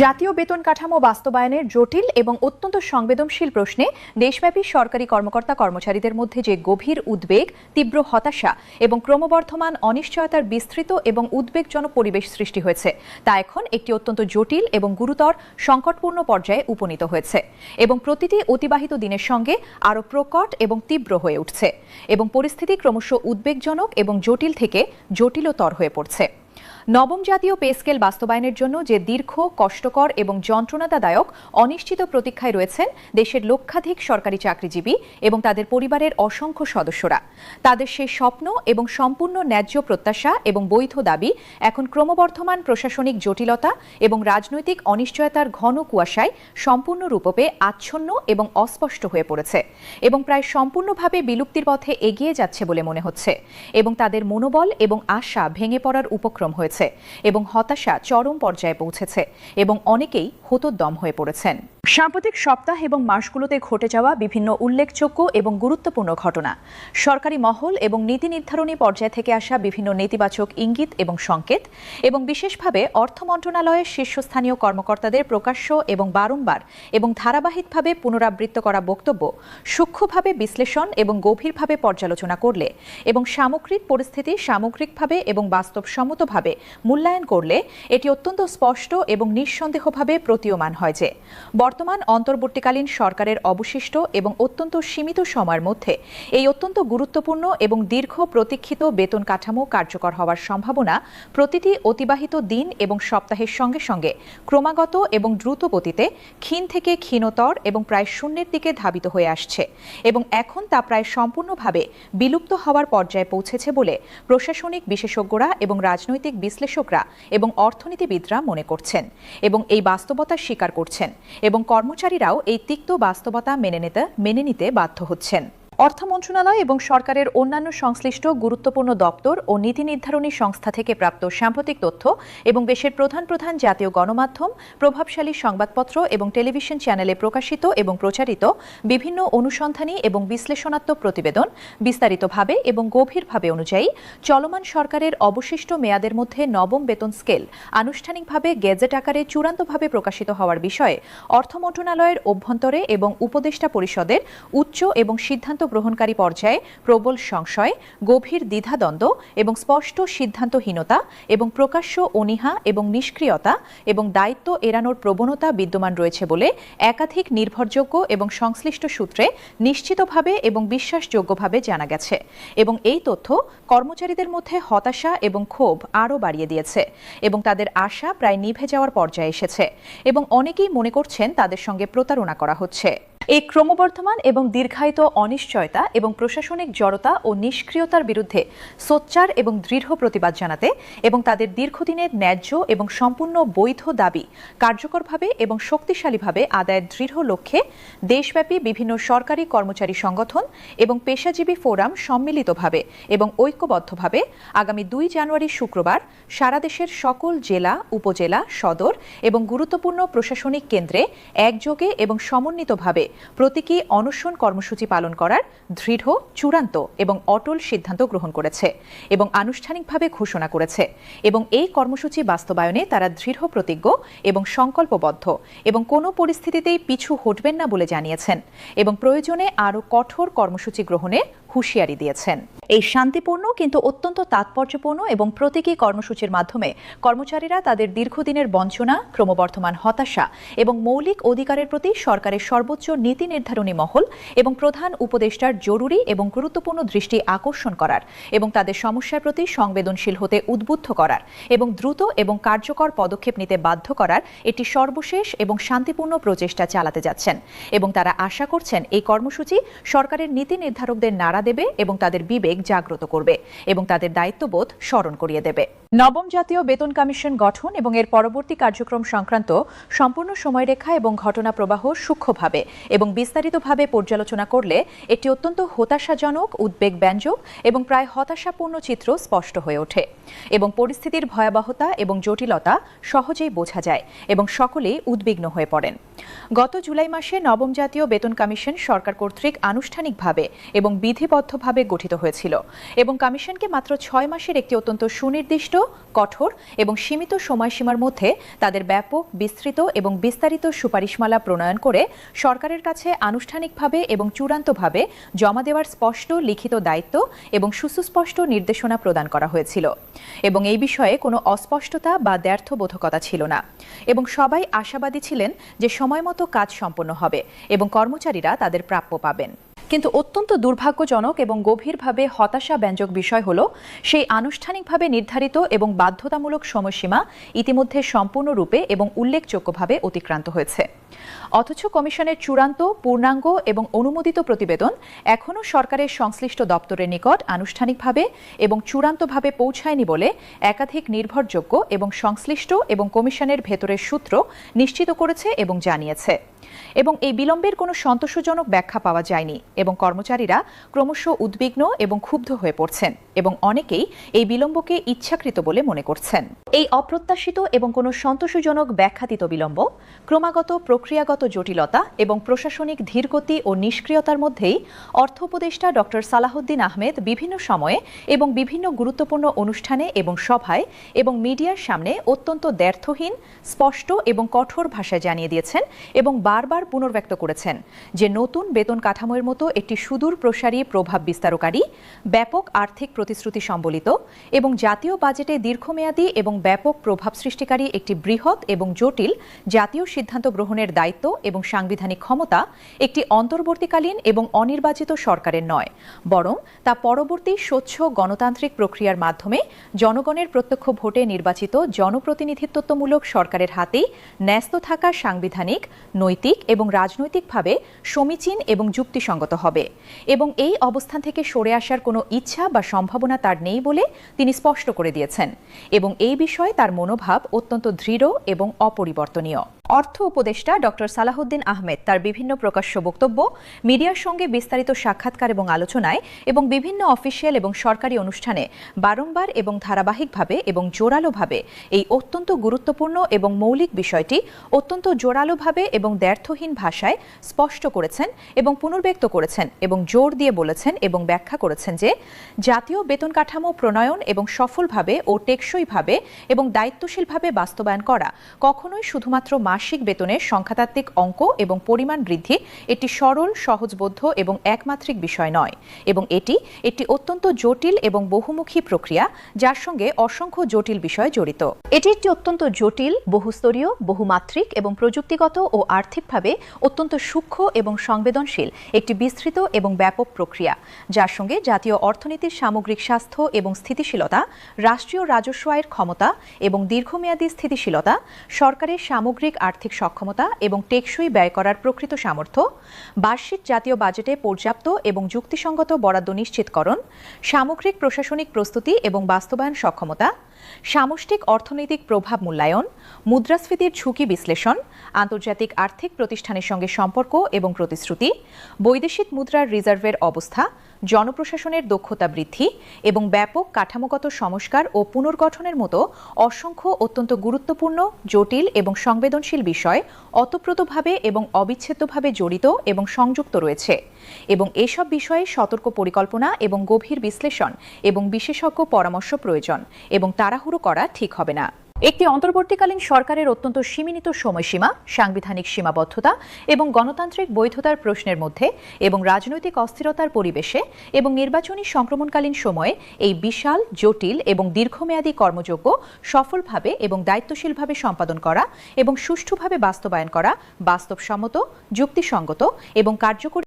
জাতীয় বেতন কাঠামো বাস্তবায়নের জটিল এবং অত্যন্ত সংবেদনশীল প্রশ্নে দেশব্যাপী সরকারি কর্মকর্তা কর্মচারীদের মধ্যে যে গভীর উদ্বেগ, তীব্র হতাশা এবং ক্রমবর্ধমান অনিশ্চয়তার বিস্তৃত এবং উদ্বেগজনক পরিবেশ সৃষ্টি হয়েছে তা এখন একটি অত্যন্ত জটিল এবং গুরুতর সংকটপূর্ণ পর্যায়ে উপনীত হয়েছে এবং প্রতিটি অতিবাহিত দিনের সঙ্গে আরও প্রকট এবং তীব্র হয়ে উঠছে এবং পরিস্থিতি ক্রমশ উদ্বেগজনক এবং জটিল থেকে জটিলতর হয়ে পড়ছে। নবম জাতীয় পে স্কেল বাস্তবায়নের জন্য যে দীর্ঘ, কষ্টকর এবং যন্ত্রণাদায়ক অনিশ্চিত প্রতীক্ষায় রয়েছেন দেশের লক্ষাধিক সরকারি চাকরিজীবী এবং তাদের পরিবারের অসংখ্য সদস্যরা, তাদের সেই স্বপ্ন এবং সম্পূর্ণ ন্যায্য প্রত্যাশা এবং বৈধ দাবি এখন ক্রমবর্ধমান প্রশাসনিক জটিলতা এবং রাজনৈতিক অনিশ্চয়তার ঘন কুয়াশায় সম্পূর্ণরূপে আচ্ছন্ন এবং অস্পষ্ট হয়ে পড়েছে এবং প্রায় সম্পূর্ণভাবে বিলুপ্তির পথে এগিয়ে যাচ্ছে বলে মনে হচ্ছে এবং তাদের মনোবল এবং আশা ভেঙে পড়ার উপক্রম হয়েছে এবং হতাশা চরম পর্যায়ে পৌঁছেছে এবং অনেকেই হতোদ্যম হয়ে পড়েছেন। সাম্প্রতিক সপ্তাহ এবং মাসগুলোতে ঘটে যাওয়া বিভিন্ন উল্লেখযোগ্য এবং গুরুত্বপূর্ণ ঘটনা, সরকারি মহল এবং নীতি নির্ধারণী পর্যায় থেকে আসা বিভিন্ন নেতিবাচক ইঙ্গিত এবং সংকেত এবং বিশেষভাবে অর্থ মন্ত্রণালয়ের শীর্ষস্থানীয় কর্মকর্তাদের প্রকাশ্য এবং বারংবার এবং ধারাবাহিকভাবে পুনরাবৃত্ত করা বক্তব্য সূক্ষ্মভাবে বিশ্লেষণ এবং গভীরভাবে পর্যালোচনা করলে এবং সামগ্রিক পরিস্থিতি সামগ্রিকভাবে এবং বাস্তবসম্মতভাবে মূল্যায়ন করলে এটি অত্যন্ত স্পষ্ট এবং নিঃসন্দেহভাবে প্রতীয়মান হয় যে বর্তমান অন্তর্বর্তীকালীন সরকারের অবশিষ্ট এবং অত্যন্ত সীমিত সময়ের মধ্যে এই অত্যন্ত গুরুত্বপূর্ণ এবং দীর্ঘ প্রতীক্ষিত বেতন কাঠামো কার্যকর হওয়ার সম্ভাবনা প্রতিটি অতিবাহিত দিন এবং সপ্তাহের সঙ্গে সঙ্গে ক্রমাগত এবং দ্রুত গতিতে ক্ষীণ থেকে ক্ষীণতর এবং প্রায় শূন্যের দিকে ধাবিত হয়ে আসছে এবং এখন তা প্রায় সম্পূর্ণভাবে বিলুপ্ত হওয়ার পর্যায়ে পৌঁছেছে বলে প্রশাসনিক বিশেষজ্ঞরা এবং রাজনৈতিক বিশ্লেষকরা এবং অর্থনীতিবিদরা মনে করছেন এবং এই বাস্তবতা স্বীকার করছেন এবং কর্মচারীরাও এই তিক্ত বাস্তবতা মেনে নিতে বাধ্য হচ্ছেন। অর্থ মন্ত্রণালয় এবং সরকারের অন্যান্য সংশ্লিষ্ট গুরুত্বপূর্ণ দপ্তর ও নীতি নির্ধারণী সংস্থা থেকে প্রাপ্ত সাম্প্রতিক তথ্য এবং দেশের প্রধান জাতীয় গণমাধ্যম, প্রভাবশালী সংবাদপত্র এবং টেলিভিশন চ্যানেলে প্রকাশিত এবং প্রচারিত বিভিন্ন অনুসন্ধানী এবং বিশ্লেষণাত্মক প্রতিবেদন বিস্তারিতভাবে এবং গভীরভাবে অনুযায়ী চলমান সরকারের অবশিষ্ট মেয়াদের মধ্যে নবম বেতন স্কেল আনুষ্ঠানিকভাবে গেজেট আকারে চূড়ান্তভাবে প্রকাশিত হওয়ার বিষয়ে অর্থ মন্ত্রণালয়ের অভ্যন্তরে এবং উপদেষ্টা পরিষদের উচ্চ এবং সিদ্ধান্ত গ্রহণকারী পর্যায়ে প্রবল সংশয়, গভীর দ্বিধাদ্বন্দ্ব এবং স্পষ্ট সিদ্ধান্তহীনতা এবং প্রকাশ্য অনীহা এবং নিষ্ক্রিয়তা এবং দায়িত্ব এড়ানোর প্রবণতা বিদ্যমান রয়েছে বলে একাধিক নির্ভরযোগ্য এবং সংশ্লিষ্ট সূত্রে নিশ্চিতভাবে এবং বিশ্বাসযোগ্যভাবে জানা গেছে এবং এই তথ্য কর্মচারীদের মধ্যে হতাশা এবং ক্ষোভ আরও বাড়িয়ে দিয়েছে এবং তাদের আশা প্রায় নিভে যাওয়ার পর্যায়ে এসেছে এবং অনেকেই মনে করছেন তাদের সঙ্গে প্রতারণা করা হচ্ছে। এই ক্রমবর্ধমান এবং দীর্ঘায়িত অনিশ্চয়তা এবং প্রশাসনিক জড়তা ও নিষ্ক্রিয়তার বিরুদ্ধে সোচ্চার এবং দৃঢ় প্রতিবাদ জানাতে এবং তাদের দীর্ঘদিনের ন্যায্য এবং সম্পূর্ণ বৈধ দাবি কার্যকরভাবে এবং শক্তিশালীভাবে আদায়ের দৃঢ় লক্ষ্যে দেশব্যাপী বিভিন্ন সরকারি কর্মচারী সংগঠন এবং পেশাজীবী ফোরাম সম্মিলিতভাবে এবং ঐক্যবদ্ধভাবে আগামী 2 জানুয়ারি শুক্রবার সারা দেশের সকল জেলা, উপজেলা, সদর এবং গুরুত্বপূর্ণ প্রশাসনিক কেন্দ্রে একযোগে এবং সমন্বিতভাবে প্রতীকী অনশন কর্মসূচি পালন করার দৃঢ়, চূড়ান্ত এবং অটল সিদ্ধান্ত গ্রহণ করেছে এবং আনুষ্ঠানিকভাবে ঘোষণা করেছে এবং এই কর্মসূচি বাস্তবায়নে তারা দৃঢ় প্রতিজ্ঞ এবং সংকল্পবদ্ধ এবং কোনো পরিস্থিতিতেই পিছু হটবেন না বলে জানিয়েছেন এবং প্রয়োজনে আরও কঠোর কর্মসূচি গ্রহণে হুঁশিয়ারি দিয়েছেন। এই শান্তিপূর্ণ কিন্তু অত্যন্ত তাৎপর্যপূর্ণ এবং প্রতীকী কর্মসূচির মাধ্যমে কর্মচারীরা তাদের দীর্ঘদিনের বঞ্চনা, ক্রমবর্ধমান হতাশা এবং মৌলিক অধিকারের প্রতি সরকারের সর্বোচ্চ নীতি নির্ধারণী মহল এবং প্রধান উপদেষ্টার জরুরি এবং গুরুত্বপূর্ণ দৃষ্টি আকর্ষণ করার এবং তাদের সমস্যার প্রতি সংবেদনশীল হতে উদ্বুদ্ধ করার এবং দ্রুত এবং কার্যকর পদক্ষেপ নিতে বাধ্য করার একটি সর্বশেষ এবং শান্তিপূর্ণ প্রচেষ্টা চালাতে যাচ্ছেন এবং তারা আশা করছেন এই কর্মসূচি সরকারের নীতি নির্ধারকদের নাড়া দেবে এবং তাদের বিবেক জাগ্রত করবে এবং তাদের দায়িত্ববোধ স্মরণ করিয়ে দেবে। নবম জাতীয় বেতন কমিশন গঠন এবং এর পরবর্তী কার্যক্রম সংক্রান্ত সম্পূর্ণ সময়রেখা এবং ঘটনা প্রবাহ সূক্ষ্মভাবে এবং বিস্তারিতভাবে পর্যালোচনা করলে একটি অত্যন্ত হতাশাজনক, উদ্বেগব্যঞ্জক এবং প্রায় হতাশাপূর্ণ চিত্র স্পষ্ট হয়ে ওঠে এবং পরিস্থিতির ভয়াবহতা এবং জটিলতা সহজেই বোঝা যায় এবং সকলেই উদ্বিগ্ন হয়ে পড়েন। গত জুলাই মাসে নবম জাতীয় বেতন কমিশন সরকার কর্তৃক আনুষ্ঠানিকভাবে এবং বিধিবদ্ধ সুবিন্যস্তভাবে গঠিত হয়েছিল এবং কমিশনকে মাত্র 6 মাসের একটি অত্যন্ত সুনির্দিষ্ট, কঠোর এবং সীমিত সময়সীমার মধ্যে তাদের ব্যাপক, বিস্তৃত এবং বিস্তারিত সুপারিশমালা প্রণয়ন করে সরকারের কাছে আনুষ্ঠানিকভাবে এবং চূড়ান্তভাবে জমা দেওয়ার স্পষ্ট লিখিত দায়িত্ব এবং সুস্পষ্ট নির্দেশনা প্রদান করা হয়েছিল এবং এই বিষয়ে কোনো অস্পষ্টতা বা দ্ব্যর্থবোধকতা ছিল না এবং সবাই আশাবাদী ছিলেন যে সময়মতো কাজ সম্পন্ন হবে এবং কর্মচারীরা তাদের প্রাপ্য পাবেন। কিন্তু অত্যন্ত দুর্ভাগ্যজনক এবং গভীরভাবে হতাশাব্যঞ্জক বিষয় হল সেই আনুষ্ঠানিকভাবে নির্ধারিত এবং বাধ্যতামূলক সময়সীমা ইতিমধ্যে সম্পূর্ণরূপে এবং উল্লেখযোগ্যভাবে অতিক্রান্ত হয়েছে। অথচ কমিশনের চূড়ান্ত, পূর্ণাঙ্গ এবং অনুমোদিত প্রতিবেদন এখনও সরকারের সংশ্লিষ্ট দপ্তরের নিকট আনুষ্ঠানিকভাবে এবং চূড়ান্তভাবে পৌঁছায়নি বলে একাধিক নির্ভরযোগ্য এবং সংশ্লিষ্ট এবং কমিশনের ভেতরের সূত্র নিশ্চিত করেছে এবং জানিয়েছে। এবং এই বিলম্বের কোনো সন্তোষজনক ব্যাখ্যা পাওয়া যায়নি এবং কর্মচারীরা ক্রমশ উদ্বিগ্ন এবং ক্ষুব্ধ হয়ে পড়ছেন এবং অনেকেই এই বিলম্বকে ইচ্ছাকৃত বলে মনে করছেন। এই অপ্রত্যাশিত এবং কোনো সন্তোষজনক ব্যাখ্যাতীত বিলম্ব, ক্রমাগত প্রক্রিয়াগত জটিলতা এবং প্রশাসনিক ধীরগতি ও নিষ্ক্রিয়তার মধ্যেই অর্থ উপদেষ্টা ডক্টর সালাহউদ্দিন আহমেদ বিভিন্ন সময়ে এবং বিভিন্ন গুরুত্বপূর্ণ অনুষ্ঠানে এবং সভায় এবং মিডিয়ার সামনে অত্যন্ত দ্ব্যর্থহীন, স্পষ্ট এবং কঠোর ভাষায় জানিয়ে দিয়েছেন এবং বারবার পুনর্ব্যক্ত করেছেন যে নতুন বেতন কাঠামোর মতো একটি সুদূর প্রসারী, প্রভাব বিস্তারকারী, ব্যাপক আর্থিক প্রতিশ্রুতি সম্বলিত এবং জাতীয় বাজেটে দীর্ঘমেয়াদী এবং ব্যাপক প্রভাব সৃষ্টিকারী একটি বৃহৎ এবং জটিল জাতীয় সিদ্ধান্ত গ্রহণের দায়িত্ব এবং সাংবিধানিক ক্ষমতা একটি অন্তর্বর্তীকালীন এবং অনির্বাচিত সরকারের নয়, বরং তা পরবর্তী স্বচ্ছ গণতান্ত্রিক প্রক্রিয়ার মাধ্যমে জনগণের প্রত্যক্ষ ভোটে নির্বাচিত জনপ্রতিনিধিত্বমূলক সরকারের হাতেই ন্যস্ত থাকা সাংবিধানিক, নৈতিক এবং রাজনৈতিকভাবে সমীচীন এবং যুক্তিসঙ্গত হবে এবং এই অবস্থান থেকে সরে আসার কোনো ইচ্ছা বা সম্ভাবনা তার নেই বলে তিনি স্পষ্ট করে দিয়েছেন এবং এই বিষয়ে তার মনোভাব অত্যন্ত দৃঢ় এবং অপরিবর্তনীয়। অর্থ উপদেষ্টা ডক্টর সালাহউদ্দিন আহমেদ তার বিভিন্ন প্রকাশ্য বক্তব্য, মিডিয়ার সঙ্গে বিস্তারিত সাক্ষাৎকার এবং আলোচনায় এবং বিভিন্ন অফিসিয়াল এবং সরকারি অনুষ্ঠানে বারংবার এবং ধারাবাহিকভাবে এবং জোরালোভাবে এই অত্যন্ত গুরুত্বপূর্ণ এবং মৌলিক বিষয়টি অত্যন্ত জোরালোভাবে এবং দ্ব্যর্থহীন ভাষায় স্পষ্ট করেছেন এবং পুনর্ব্যক্ত করেছেন এবং জোর দিয়ে বলেছেন এবং ব্যাখ্যা করেছেন যে জাতীয় বেতন কাঠামো প্রণয়ন এবং সফলভাবে ও টেকসইভাবে এবং দায়িত্বশীলভাবে বাস্তবায়ন করা কখনোই শুধুমাত্র মাসিক বেতনের সংখ্যাতাত্ত্বিক অঙ্ক এবং পরিমাণ বৃদ্ধি একটি সরল, সহজবোধ্য এবং একমাত্রিক বিষয় নয় এবং এটি একটি অত্যন্ত জটিল এবং বহুমুখী প্রক্রিয়া যার সঙ্গে অসংখ্য জটিল বিষয় জড়িত। এটি একটি অত্যন্ত জটিল, বহুস্তরীয়, বহুমাত্রিক এবং প্রযুক্তিগত ও আর্থিকভাবে অত্যন্ত সূক্ষ্ম এবং সংবেদনশীল একটি বিস্তৃত এবং ব্যাপক প্রক্রিয়া যার সঙ্গে জাতীয় অর্থনীতির সামগ্রিক স্বাস্থ্য এবং স্থিতিশীলতা, রাষ্ট্রীয় রাজস্ব আয়ের ক্ষমতা এবং দীর্ঘমেয়াদী স্থিতিশীলতা, সরকারের সামগ্রিক আর্থিক সক্ষমতা এবং টেকসই ব্যয় করার প্রকৃত সামর্থ্য, বার্ষিক জাতীয় বাজেটে পর্যাপ্ত এবং যুক্তিসঙ্গত বরাদ্দ নিশ্চিতকরণ, সামগ্রিক প্রশাসনিক প্রস্তুতি এবং বাস্তবায়ন সক্ষমতা, সামষ্টিক অর্থনৈতিক প্রভাব মূল্যায়ন, মুদ্রাস্ফীতির ঝুঁকি বিশ্লেষণ, আন্তর্জাতিক আর্থিক প্রতিষ্ঠানের সঙ্গে সম্পর্ক এবং প্রতিশ্রুতি, বৈদেশিক মুদ্রার রিজার্ভের অবস্থা, জনপ্রশাসনের দক্ষতা বৃদ্ধি এবং ব্যাপক কাঠামোগত সংস্কার ও পুনর্গঠনের মতো অসংখ্য অত্যন্ত গুরুত্বপূর্ণ, জটিল এবং সংবেদনশীল বিষয় ওতপ্রোতভাবে এবং অবিচ্ছেদ্যভাবে জড়িত এবং সংযুক্ত রয়েছে এবং এসব বিষয়ে সতর্ক পরিকল্পনা এবং গভীর বিশ্লেষণ এবং বিশেষজ্ঞ পরামর্শ প্রয়োজন এবং তাড়াহুড়ো করা ঠিক হবে না। একটি অন্তর্বর্তীকালীন সরকারের অত্যন্ত সীমিত সময়সীমা, সাংবিধানিক সীমাবদ্ধতা এবং গণতান্ত্রিক বৈধতার প্রশ্নের মধ্যে এবং রাজনৈতিক অস্থিরতার পরিবেশে এবং নির্বাচনী সংক্রমণকালীন সময়ে এই বিশাল, জটিল এবং দীর্ঘমেয়াদী কর্মযজ্ঞ সফলভাবে এবং দায়িত্বশীলভাবে সম্পাদন করা এবং সুষ্ঠুভাবে বাস্তবায়ন করা বাস্তবসম্মত, যুক্তিসঙ্গত এবং কার্যকরী